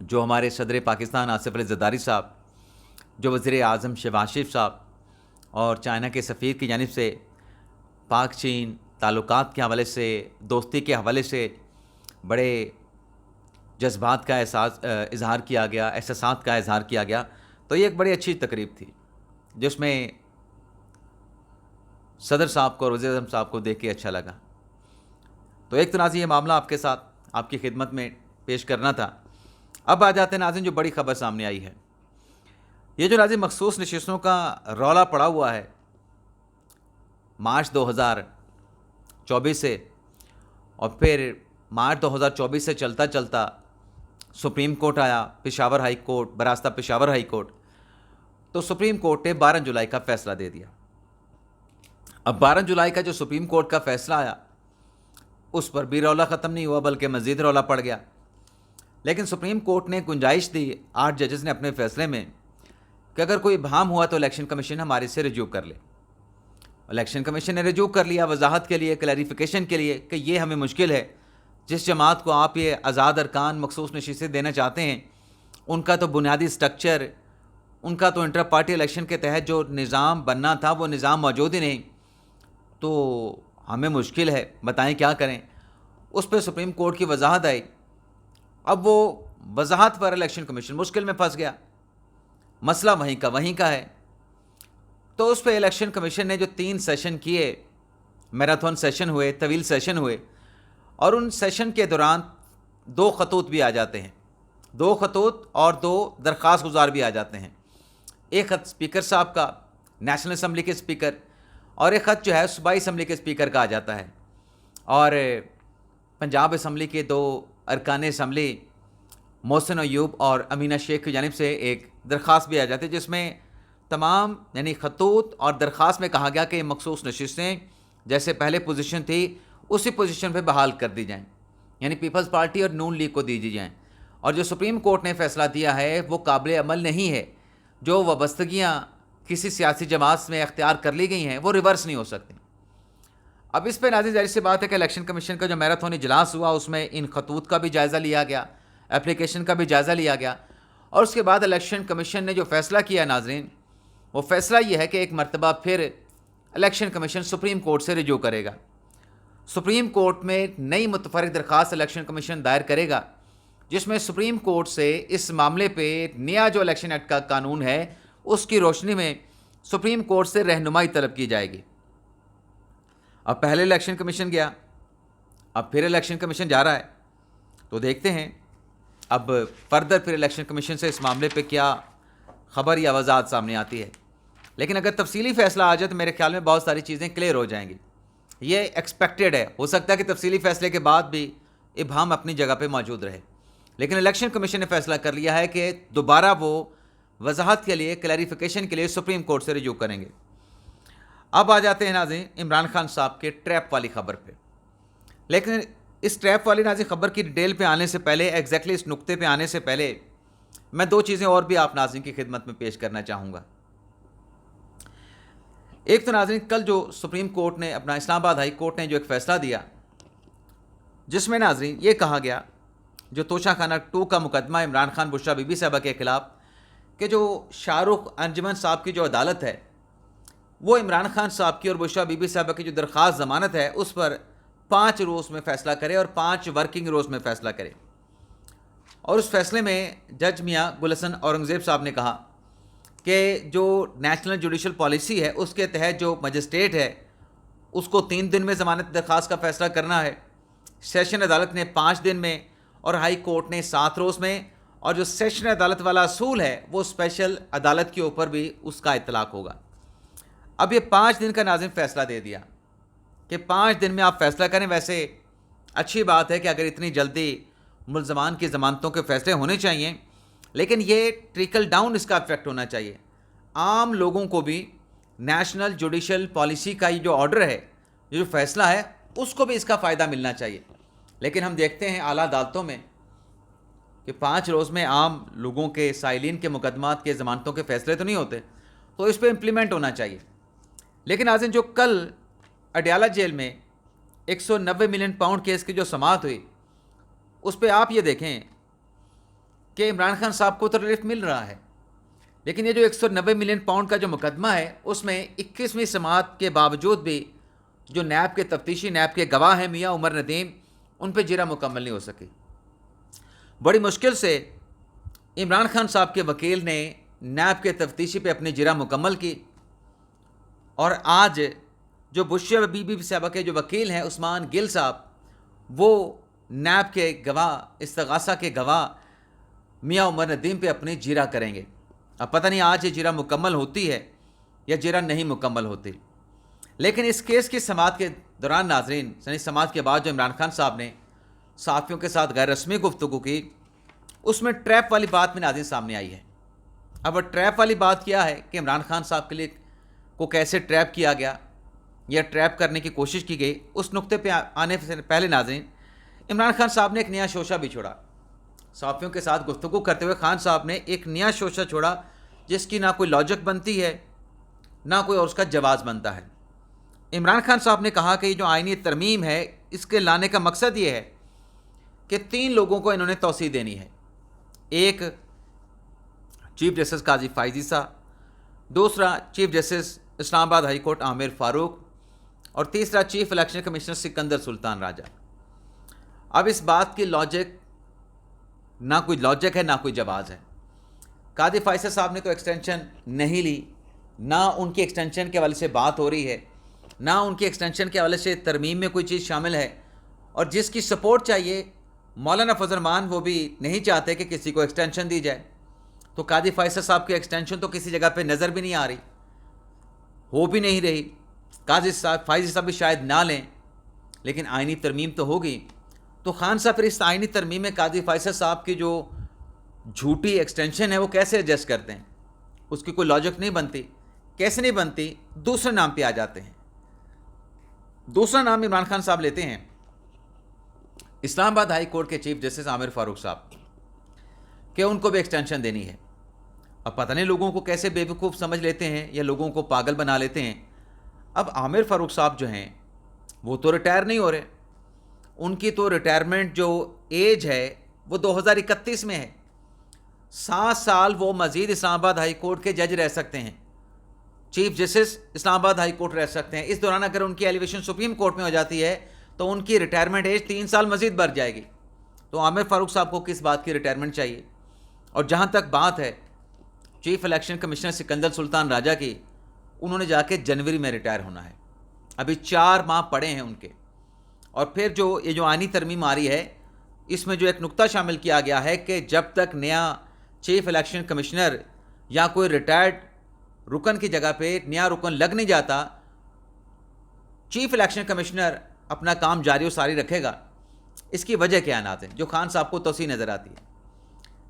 جو ہمارے صدر پاکستان آصف علی زرداری صاحب، جو وزیر اعظم شہباز شریف صاحب اور چائنا کے سفیر کی جانب سے پاک چین تعلقات کے حوالے سے، دوستی کے حوالے سے بڑے جذبات کا اظہار کیا گیا، احساسات کا اظہار کیا گیا، تو یہ ایک بڑی اچھی تقریب تھی جس میں صدر صاحب کو اور وزیر اعظم صاحب کو دیکھ کے اچھا لگا۔ تو ایک تو ناظرین یہ معاملہ آپ کے ساتھ آپ کی خدمت میں پیش کرنا تھا۔ اب آ جاتے ہیں ناظرین جو بڑی خبر سامنے آئی ہے، یہ جو ناظرین مخصوص نشستوں کا رولا پڑا ہوا ہے مارچ 2024 سے، اور پھر مارچ 2024 سے چلتا چلتا سپریم کورٹ آیا، پشاور ہائی کورٹ، براستہ پشاور ہائی کورٹ، تو سپریم کورٹ نے 12 جولائی کا فیصلہ دے دیا۔ اب 12 جولائی کا جو سپریم کورٹ کا فیصلہ آیا اس پر بھی رولا ختم نہیں ہوا بلکہ مزید رولا پڑ گیا، لیکن سپریم کورٹ نے گنجائش دی 8 ججز نے اپنے فیصلے میں کہ اگر کوئی ابہام ہوا تو الیکشن کمیشن ہمارے سے رجوع کر لے۔ الیکشن کمیشن نے رجوع کر لیا وضاحت کے لیے، کلیریفیکیشن کے لیے کہ یہ ہمیں مشکل ہے، جس جماعت کو آپ یہ آزاد ارکان مخصوص نشستیں دینا چاہتے ہیں ان کا تو بنیادی سٹرکچر، ان کا تو انٹر پارٹی الیکشن کے تحت جو نظام بننا تھا وہ نظام موجود ہی نہیں، تو ہمیں مشکل ہے، بتائیں کیا کریں۔ اس پہ سپریم کورٹ کی وضاحت آئی۔ اب وہ وضاحت پر الیکشن کمیشن مشکل میں پھنس گیا، مسئلہ وہیں کا ہے۔ تو اس پہ الیکشن کمیشن نے جو 3 سیشن کیے، میراتھن سیشن ہوئے، طویل سیشن ہوئے، اور ان سیشن کے دوران 2 خطوط بھی آ جاتے ہیں، 2 خطوط اور 2 درخواست گزار بھی آ جاتے ہیں۔ ایک خط اسپیکر صاحب کا، نیشنل اسمبلی کے اسپیکر، اور ایک خط جو ہے صوبائی اسمبلی کے اسپیکر کا آ جاتا ہے، اور پنجاب اسمبلی کے 2 ارکان اسمبلی محسن ایوب اور امینہ شیخ کی جانب سے ایک درخواست بھی آ جاتی ہے، جس میں تمام یعنی خطوط اور درخواست میں کہا گیا کہ یہ مخصوص نشستیں جیسے پہلے پوزیشن تھی اسی پوزیشن پہ بحال کر دی جائیں، یعنی پیپلز پارٹی اور نون لیگ کو دی جائیں، اور جو سپریم کورٹ نے فیصلہ دیا ہے وہ قابل عمل نہیں ہے۔ جو وابستگیاں کسی سیاسی جماعت میں اختیار کر لی گئی ہیں وہ ریورس نہیں ہو سکتی۔ اب اس پہ ناظرین ظاہر سی بات ہے کہ الیکشن کمیشن کا جو میراتھن اجلاس ہوا اس میں ان خطوط کا بھی جائزہ لیا گیا، اپلیکیشن کا بھی جائزہ لیا گیا، اور اس کے بعد الیکشن کمیشن نے جو فیصلہ کیا ناظرین، وہ فیصلہ یہ ہے کہ ایک مرتبہ پھر الیکشن کمیشن سپریم کورٹ سے رجوع کرے گا۔ سپریم کورٹ میں نئی متفرق درخواست الیکشن کمیشن دائر کرے گا، جس میں سپریم کورٹ سے اس معاملے پہ نیا جو الیکشن ایکٹ کا قانون ہے اس کی روشنی میں سپریم کورٹ سے رہنمائی طلب کی جائے گی۔ اب پہلے الیکشن کمیشن گیا، اب پھر الیکشن کمیشن جا رہا ہے، تو دیکھتے ہیں اب فردر پھر الیکشن کمیشن سے اس معاملے پہ کیا خبر یا وضاحت سامنے آتی ہے۔ لیکن اگر تفصیلی فیصلہ آ جائے تو میرے خیال میں بہت ساری چیزیں کلیئر ہو جائیں گی، یہ ایکسپیکٹڈ ہے۔ ہو سکتا ہے کہ تفصیلی فیصلے کے بعد بھی ابہام اپنی جگہ پہ موجود رہے، لیکن الیکشن کمیشن نے فیصلہ کر لیا ہے کہ دوبارہ وہ وضاحت کے لیے، کلیریفیکیشن کے لیے سپریم کورٹ سے رجوع کریں گے۔ اب آ جاتے ہیں ناظرین عمران خان صاحب کے ٹریپ والی خبر پہ، لیکن اس ٹریپ والی ناظرین خبر کی ڈیٹیل پہ آنے سے پہلے، ایگزیکٹلی اس نقطے پہ آنے سے پہلے میں 2 چیزیں اور بھی آپ ناظرین کی خدمت میں پیش کرنا چاہوں گا۔ ایک تو ناظرین کل جو سپریم کورٹ نے اپنا اسلام آباد ہائی کورٹ نے جو ایک فیصلہ دیا، جس میں ناظرین یہ کہا گیا جو توشہ خانہ 2 کا مقدمہ عمران خان بشریٰ بی بی صاحبہ کے خلاف، کہ جو شاہ رخ انجمن صاحب کی جو عدالت ہے وہ عمران خان صاحب کی اور بشریٰ بی بی صاحبہ کی جو درخواست ضمانت ہے اس پر 5 روز میں فیصلہ کرے اور 5 ورکنگ روز میں فیصلہ کرے۔ اور اس فیصلے میں جج میاں گل حسن اورنگزیب صاحب نے کہا کہ جو نیشنل جوڈیشل پالیسی ہے اس کے تحت جو مجسٹریٹ ہے اس کو 3 دن میں ضمانت درخواست کا فیصلہ کرنا ہے، سیشن عدالت نے 5 دن میں اور ہائی کورٹ نے 7 روز میں، اور جو سیشن عدالت والا اصول ہے وہ اسپیشل عدالت کے اوپر بھی اس کا اطلاق ہوگا۔ اب یہ 5 دن کا ناظرین فیصلہ دے دیا کہ 5 دن میں آپ فیصلہ کریں۔ ویسے اچھی بات ہے کہ اگر اتنی جلدی ملزمان کی ضمانتوں کے فیصلے ہونے چاہیے، لیکن یہ ٹریکل ڈاؤن اس کا افیکٹ ہونا چاہیے، عام لوگوں کو بھی نیشنل جوڈیشل پالیسی کا یہ جو آرڈر ہے، یہ جو فیصلہ ہے، اس کو بھی اس کا فائدہ ملنا چاہیے۔ لیکن ہم دیکھتے ہیں اعلیٰ عدالتوں میں کہ 5 روز میں عام لوگوں کے، سائلین کے مقدمات کے ضمانتوں کے فیصلے تو نہیں ہوتے، تو اس پہ امپلیمنٹ ہونا چاہیے۔ لیکن ناظرین جو کل اڈیالہ جیل میں 190 ملین پاؤنڈ کیس کی جو سماعت ہوئی، اس پہ آپ یہ دیکھیں کہ عمران خان صاحب کو تو ریلیف مل رہا ہے، لیکن یہ جو 190 ملین پاؤنڈ کا جو مقدمہ ہے اس میں 21ویں سماعت کے باوجود بھی جو نیب کے تفتیشی نیب کے گواہ ہیں میاں عمر ندیم، ان پہ جرا مکمل نہیں ہو سکی۔ بڑی مشکل سے عمران خان صاحب کے وکیل نے نیب کے تفتیشی پہ اپنی جرا مکمل کی، اور آج جو بشریہ بی بی صاحبہ کے جو وکیل ہیں عثمان گل صاحب، وہ نیب کے گواہ استغاثہ کے گواہ میاں عمر ندیم پہ اپنی جرا کریں گے۔ اب پتہ نہیں آج یہ جرا مکمل ہوتی ہے یا جرا نہیں مکمل ہوتی، لیکن اس کیس کی سماعت کے دوران ناظرین، یعنی سماعت کے بعد جو عمران خان صاحب نے صحافیوں کے ساتھ غیر رسمی گفتگو کی، اس میں ٹریپ والی بات میں ناظرین سامنے آئی ہے۔ اب وہ ٹریپ والی بات کیا ہے کہ عمران خان صاحب کے لیے کو کیسے ٹریپ کیا گیا یا ٹریپ کرنے کی کوشش کی گئی، اس نقطے پہ آنے سے پہلے ناظرین، عمران خان صاحب نے ایک نیا شوشہ بھی چھوڑا۔ صحافیوں کے ساتھ گفتگو کرتے ہوئے خان صاحب نے ایک نیا شوشہ چھوڑا جس کی نہ کوئی لاجک بنتی ہے نہ کوئی اور اس کا جواز بنتا ہے۔ عمران خان صاحب نے کہا کہ یہ جو آئینی ترمیم ہے، اس کے لانے کا مقصد یہ ہے کہ 3 لوگوں کو انہوں نے توسیع دینی ہے۔ ایک چیف جسٹس قاضی فائزی صاحب، دوسرا چیف جسٹس اسلام آباد ہائی کورٹ عامر فاروق، اور تیسرا چیف الیکشن کمشنر سکندر سلطان راجہ۔ اب اس بات کی لاجک، نہ کوئی لاجک ہے نہ کوئی جواز ہے۔ قاضی فائزی صاحب نے تو ایکسٹینشن نہیں لی، نہ ان کی ایکسٹینشن کے حوالے سے بات ہو رہی ہے، نہ ان کی ایکسٹینشن کے حوالے سے ترمیم میں کوئی چیز شامل ہے، اور جس کی سپورٹ چاہیے مولانا فضل الرحمان، وہ بھی نہیں چاہتے کہ کسی کو ایکسٹینشن دی جائے۔ تو قاضی فائزی صاحب کی ایکسٹینشن تو کسی جگہ پہ نظر بھی نہیں آ رہی، ہو بھی نہیں رہی۔ قاضی صاحب فائزی صاحب بھی شاید نہ لیں، لیکن آئینی ترمیم تو ہوگی۔ تو خان صاحب پھر اس آئینی ترمیم میں قاضی فائزی صاحب کی جو جھوٹی ایکسٹینشن ہے وہ کیسے ایڈجسٹ کرتے ہیں؟ اس کی کوئی لاجک نہیں بنتی۔ کیسے نہیں بنتی؟ دوسرے نام پہ آ جاتے ہیں۔ دوسرا نام عمران خان صاحب لیتے ہیں اسلام آباد ہائی کورٹ کے چیف جسٹس عامر فاروق صاحب، کہ ان کو بھی ایکسٹینشن دینی ہے۔ اب پتہ نہیں لوگوں کو کیسے بے وقوف سمجھ لیتے ہیں یا لوگوں کو پاگل بنا لیتے ہیں۔ اب عامر فاروق صاحب جو ہیں وہ تو ریٹائر نہیں ہو رہے، ان کی تو ریٹائرمنٹ جو ایج ہے وہ 2031 میں ہے۔ 7 سال وہ مزید اسلام آباد ہائی کورٹ کے جج رہ سکتے ہیں، چیف جسٹس اسلام آباد ہائی کورٹ رہ سکتے ہیں۔ اس دوران اگر ان کی ایلیویشن سپریم کورٹ میں ہو جاتی ہے تو ان کی ریٹائرمنٹ ایج 3 سال مزید بڑھ جائے گی۔ تو عامر فاروق صاحب کو کس بات کی ریٹائرمنٹ چاہیے؟ اور جہاں تک بات ہے چیف الیکشن کمشنر سکندر سلطان راجہ کی، انہوں نے جا کے جنوری میں ریٹائر ہونا ہے، ابھی 4 ماہ پڑے ہیں ان کے۔ اور پھر یہ جو آئینی ترمیم آ رہی ہے، اس میں جو ایک نقطہ شامل کیا گیا ہے کہ جب تک نیا چیف الیکشن کمشنر یا کوئی ریٹائرڈ رکن کی جگہ پہ نیا رکن لگ نہیں جاتا، چیف الیکشن کمشنر اپنا کام جاری و ساری رکھے گا۔ اس کی وجہ کیا نات ہے جو خان صاحب کو توسیع نظر آتی ہے؟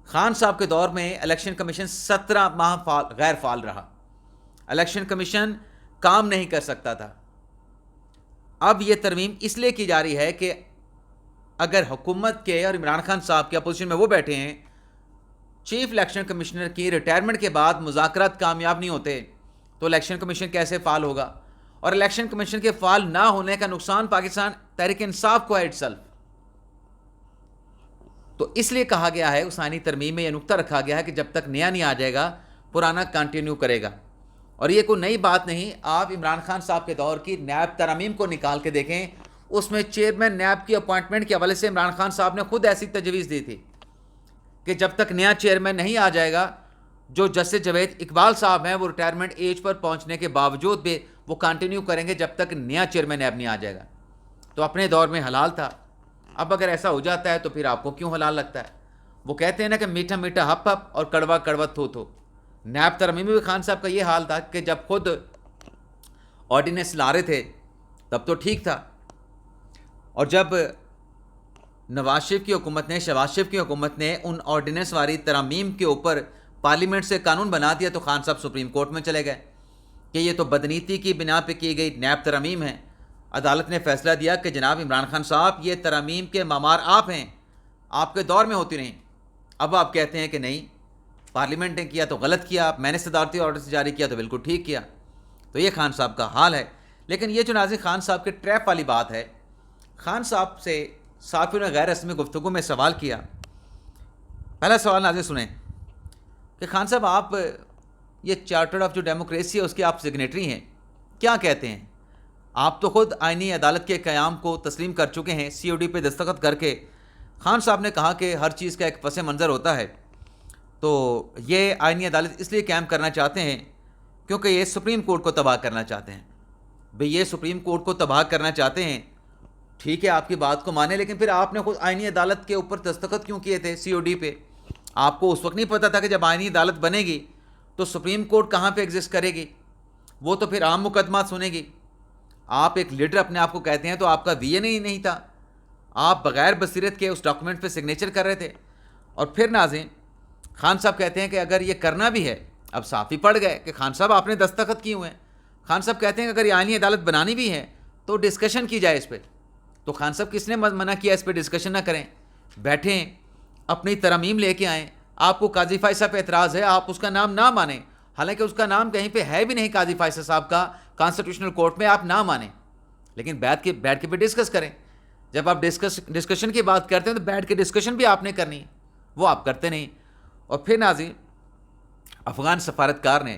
خان صاحب کے دور میں الیکشن کمیشن 17 ماہ غیر فعال رہا، الیکشن کمیشن کام نہیں کر سکتا تھا۔ اب یہ ترمیم اس لیے کی جا رہی ہے کہ اگر حکومت کے اور عمران خان صاحب کی اپوزیشن میں وہ بیٹھے ہیں، چیف الیکشن کمشنر کی ریٹائرمنٹ کے بعد مذاکرات کامیاب نہیں ہوتے تو الیکشن کمیشن کیسے فعال ہوگا؟ اور الیکشن کمیشن کے فعال نہ ہونے کا نقصان پاکستان تحریک انصاف کو ہے اٹ سیلف۔ تو اس لیے کہا گیا ہے، اس آئینی ترمیم میں یہ نقطہ رکھا گیا ہے کہ جب تک نیا نہیں آ جائے گا پرانا کنٹینیو کرے گا۔ اور یہ کوئی نئی بات نہیں، آپ عمران خان صاحب کے دور کی نیب ترامیم کو نکال کے دیکھیں، اس میں چیئرمین نیب کی اپوائنٹمنٹ کے حوالے سے عمران خان صاحب نے خود ایسی تجویز دی تھی کہ جب تک نیا چیئرمین نہیں آ جائے گا، جو جسٹس جاوید اقبال صاحب ہیں وہ ریٹائرمنٹ ایج پر پہنچنے کے باوجود بھی وہ کنٹینیو کریں گے جب تک نیا چیئرمین نیب نہیں آ جائے گا۔ تو اپنے دور میں حلال تھا، اب اگر ایسا ہو جاتا ہے تو پھر آپ کو کیوں حلال لگتا ہے؟ وہ کہتے ہیں نا کہ میٹھا میٹھا ہپ ہپ اور کڑوا کڑوا تھو تھو۔ نیب ترمیم میں بھی خان صاحب کا یہ حال تھا کہ جب خود آرڈیننس لا رہے تھے تب تو ٹھیک تھا، اور جب نواز شریف کی حکومت نے، شہباز شریف کی حکومت نے ان آرڈیننس والی ترامیم کے اوپر پارلیمنٹ سے قانون بنا دیا تو خان صاحب سپریم کورٹ میں چلے گئے کہ یہ تو بدنیتی کی بنا پہ کی گئی نیب ترامیم ہے۔ عدالت نے فیصلہ دیا کہ جناب عمران خان صاحب، یہ ترامیم کے معمار آپ ہیں، آپ کے دور میں ہوتی رہیں۔ اب آپ کہتے ہیں کہ نہیں، پارلیمنٹ نے کیا تو غلط کیا، میں نے صدارتی آرڈر سے جاری کیا تو بالکل ٹھیک کیا۔ تو یہ خان صاحب کا حال ہے۔ لیکن یہ جو ناظرین خان صاحب کے ٹریپ والی بات ہے، خان صاحب سے صحافیوں نے غیر رسمی گفتگو میں سوال کیا پہلا سوال ناظرین سنیں کہ خان صاحب آپ یہ چارٹر آف جو ڈیموکریسی ہے اس کے آپ سگنیٹری ہیں، کیا کہتے ہیں؟ آپ تو خود آئینی عدالت کے قیام کو تسلیم کر چکے ہیں، سی او ڈی پہ دستخط کر کے۔ خان صاحب نے کہا کہ ہر چیز کا ایک پس منظر ہوتا ہے، تو یہ آئینی عدالت اس لیے قائم کرنا چاہتے ہیں کیونکہ یہ سپریم کورٹ کو تباہ کرنا چاہتے ہیں۔ بھئی یہ سپریم کورٹ کو تباہ کرنا چاہتے ہیں، ٹھیک ہے آپ کی بات کو مانیں، لیکن پھر آپ نے خود آئینی عدالت کے اوپر دستخط کیوں کیے تھے سی او ڈی پہ؟ آپ کو اس وقت نہیں پتہ تھا کہ جب آئینی عدالت بنے گی تو سپریم کورٹ کہاں پہ ایگزسٹ کرے گی؟ وہ تو پھر عام مقدمات سنے گی۔ آپ ایک لیڈر اپنے آپ کو کہتے ہیں، تو آپ کا وی اے نہیں تھا، آپ بغیر بصیرت کے اس ڈاکومنٹ پہ سگنیچر کر رہے تھے۔ اور پھر ناظرین خان صاحب کہتے ہیں کہ اگر یہ کرنا بھی ہے، اب صاف ہی پڑ گئے کہ خان صاحب آپ نے دستخط کیے ہوئے ہیں۔ خان صاحب کہتے ہیں کہ اگر یہ آئینی عدالت بنانی بھی ہے تو ڈسکشن کی جائے اس پہ۔ تو خان صاحب کس نے منع کیا اس پہ ڈسکشن نہ کریں؟ بیٹھیں، اپنی ترامیم لے کے آئیں۔ آپ کو قاضی فیصل پہ اعتراض ہے، آپ اس کا نام نہ مانیں، حالانکہ اس کا نام کہیں پہ ہے بھی نہیں قاضی فیصل صاحب کا کانسٹیٹیوشنل کورٹ میں، آپ نہ مانیں، لیکن بیٹھ کے پہ ڈسکس کریں۔ جب آپ ڈسکشن کی بات کرتے ہیں تو بیٹھ کے ڈسکشن بھی آپ نے کرنی ہے، وہ آپ کرتے نہیں۔ اور پھر ناظرین افغان سفارتکار نے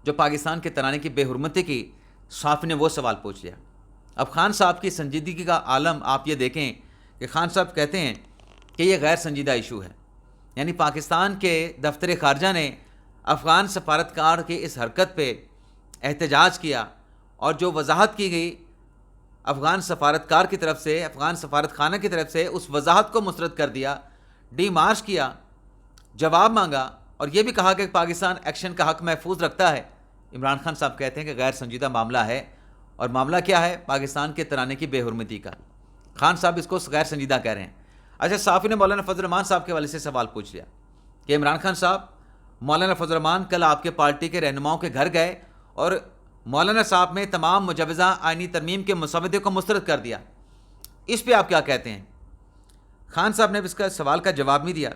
جو پاکستان کے ترانے کی بے حرمتی کی، صحافی نے وہ سوال پوچھ لیا۔ اب خان صاحب کی سنجیدگی کا عالم آپ یہ دیکھیں کہ خان صاحب کہتے ہیں کہ یہ غیر سنجیدہ ایشو ہے، یعنی پاکستان کے دفتر خارجہ نے افغان سفارتکار کی اس حرکت پہ احتجاج کیا، اور جو وضاحت کی گئی افغان سفارتکار کی طرف سے، افغان سفارت خانہ کی طرف سے، اس وضاحت کو مسترد کر دیا، ڈی مارچ کیا، جواب مانگا، اور یہ بھی کہا کہ پاکستان ایکشن کا حق محفوظ رکھتا ہے۔ عمران خان صاحب کہتے ہیں کہ غیر سنجیدہ معاملہ ہے، اور معاملہ کیا ہے؟ پاکستان کے ترانے کی بے حرمتی کا۔ خان صاحب اس کو غیر سنجیدہ کہہ رہے ہیں۔ اچھا، صحافی نے مولانا فضل الرحمان صاحب کے والے سے سوال پوچھ لیا کہ عمران خان صاحب، مولانا فضل الرحمان کل آپ کے پارٹی کے رہنماؤں کے گھر گئے اور مولانا صاحب نے تمام مجوزہ آئینی ترمیم کے مسودے کو مسترد کر دیا، اس پہ آپ کیا کہتے ہیں؟ خان صاحب نے اس کا سوال کا جواب نہیں دیا۔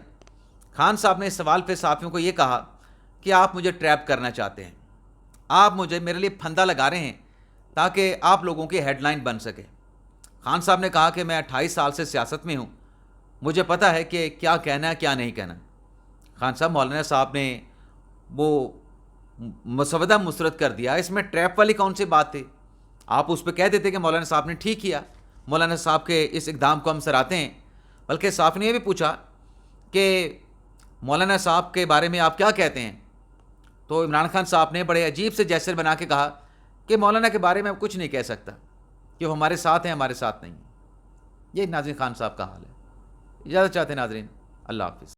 خان صاحب نے اس سوال پہ صحافیوں کو یہ کہا کہ آپ مجھے ٹریپ کرنا چاہتے ہیں، آپ میرے لیے پھندا لگا رہے ہیں تاکہ آپ لوگوں کی ہیڈ لائن بن سکے۔ خان صاحب نے کہا کہ میں 28 سال سے سیاست میں ہوں، مجھے پتہ ہے کہ کیا کہنا ہے کیا نہیں کہنا۔ خان صاحب، مولانا صاحب نے وہ مسودہ مسترد کر دیا، اس میں ٹریپ والی کون سی بات تھی؟ آپ اس پہ کہہ دیتے کہ مولانا صاحب نے ٹھیک کیا، مولانا صاحب کے اس اقدام کو ہم سراہتے ہیں۔ بلکہ صاحب نے یہ بھی پوچھا کہ مولانا صاحب کے بارے میں آپ کیا کہتے ہیں؟ تو عمران خان صاحب نے بڑے عجیب سے جیسر بنا کے کہا کہ مولانا کے بارے میں کچھ نہیں کہہ سکتا، کہ وہ ہمارے ساتھ ہیں ہمارے ساتھ نہیں۔ یہ ناظرین خان صاحب کا حال ہے۔ اجازت چاہتے ہیں ناظرین، اللہ حافظ۔